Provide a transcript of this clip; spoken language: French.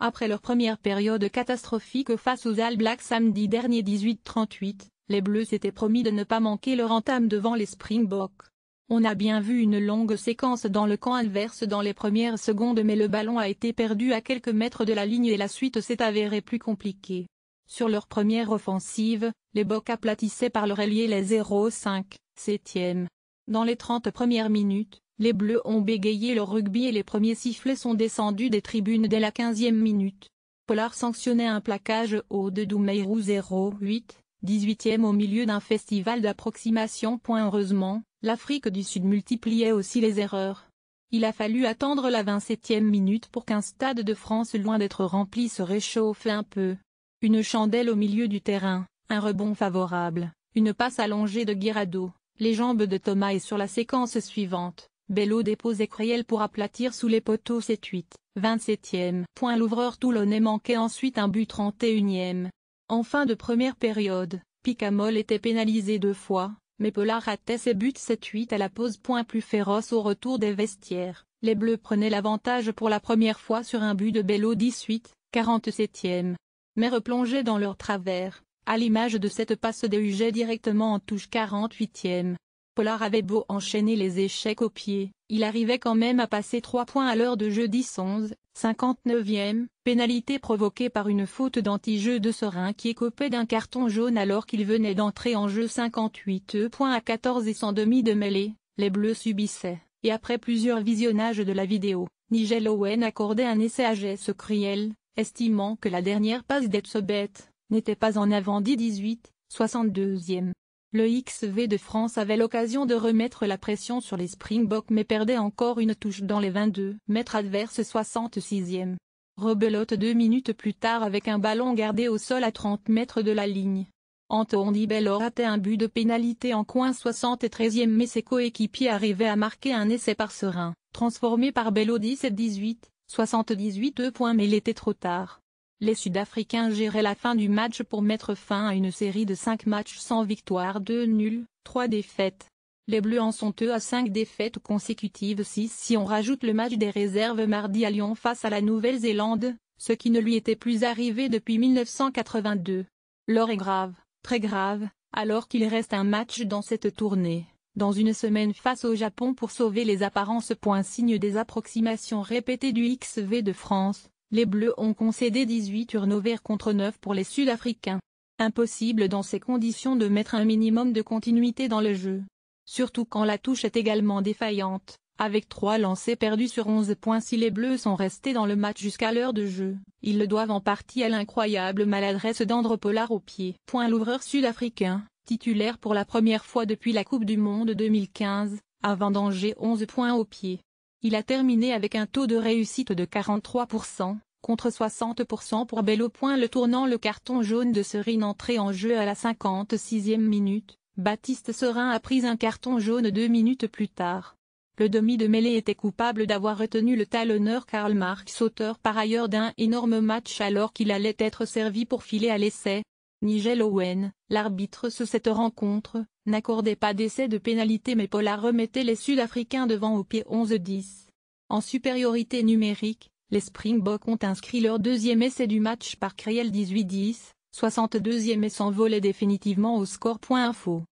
Après leur première période catastrophique face aux All Blacks samedi dernier 18-38, les Bleus s'étaient promis de ne pas manquer leur entame devant les Springboks. On a bien vu une longue séquence dans le camp adverse dans les premières secondes, mais le ballon a été perdu à quelques mètres de la ligne et la suite s'est avérée plus compliquée. Sur leur première offensive, les Boks aplatissaient par leur ailier les 0,5/7. Dans les 30 premières minutes, les Bleus ont bégayé leur rugby et les premiers sifflets sont descendus des tribunes dès la 15e minute. Pollard sanctionnait un plaquage haut de Doumeirou 0,8/18 au milieu d'un festival d'approximation. Heureusement, l'Afrique du Sud multipliait aussi les erreurs. Il a fallu attendre la 27e minute pour qu'un Stade de France loin d'être rempli se réchauffe un peu. Une chandelle au milieu du terrain, un rebond favorable, une passe allongée de Guirado, les jambes de Thomas et sur la séquence suivante, Bello dépose Criel pour aplatir sous les poteaux 7-8, 27e. L'ouvreur toulonnais manquait ensuite un but 31e. En fin de première période, Picamol était pénalisé 2 fois, mais Pollard ratait ses buts 7-8 à la pause. Plus féroce au retour des vestiaires, les Bleus prenaient l'avantage pour la première fois sur un but de Bello 18, 47e. Mais replongés dans leur travers, à l'image de cette passe de Huget directement en touche 48e. Pollard avait beau enchaîner les échecs au pied, il arrivait quand même à passer 3 points à l'heure de jeu 10-11, 59e, pénalité provoquée par une faute d'anti-jeu de Serein qui écopait d'un carton jaune alors qu'il venait d'entrer en jeu 58 points à 14 et sans demi de mêlée, les Bleus subissaient, et après plusieurs visionnages de la vidéo, Nigel Owen accordait un essai à Jess Criel, estimant que la dernière passe d'Etzebeth n'était pas en avant 18, 62e. Le XV de France avait l'occasion de remettre la pression sur les Springboks mais perdait encore une touche dans les 22 mètres adverses 66e. Rebelote 2 minutes plus tard avec un ballon gardé au sol à 30 mètres de la ligne. Anthony Bello ratait un but de pénalité en coin 73e mais ses coéquipiers arrivaient à marquer un essai par Serein, transformé par Bello 17-18, 78 points mais il était trop tard. Les Sud-Africains géraient la fin du match pour mettre fin à une série de 5 matchs sans victoire, 2 nuls, 3 défaites. Les Bleus en sont eux à 5 défaites consécutives 6 si on rajoute le match des réserves mardi à Lyon face à la Nouvelle-Zélande, ce qui ne lui était plus arrivé depuis 1982. L'heure est grave, très grave, alors qu'il reste un match dans cette tournée, dans une semaine face au Japon pour sauver les apparences. Signe des approximations répétées du XV de France. Les Bleus ont concédé 18 turnovers contre 9 pour les Sud-Africains. Impossible dans ces conditions de mettre un minimum de continuité dans le jeu. Surtout quand la touche est également défaillante, avec 3 lancers perdus sur 11 points. Si les Bleus sont restés dans le match jusqu'à l'heure de jeu, ils le doivent en partie à l'incroyable maladresse d'Andre Pollard au pied. L'ouvreur sud-africain, titulaire pour la première fois depuis la Coupe du Monde 2015, a vendangé 11 points au pied. Il a terminé avec un taux de réussite de 43%, contre 60% pour Bello. Le tournant le carton jaune de Serein entré en jeu à la 56e minute, Baptiste Serein a pris un carton jaune 2 minutes plus tard. Le demi de mêlée était coupable d'avoir retenu le talonneur Karl Marx, auteur par ailleurs d'un énorme match alors qu'il allait être servi pour filer à l'essai. Nigel Owen, l'arbitre sur cette rencontre, n'accordait pas d'essai de pénalité mais Pollard remettait les Sud-Africains devant au pied 11-10. En supériorité numérique, les Springboks ont inscrit leur 2e essai du match par Criel 18-10, 62e et s'envolaient définitivement au score. Info.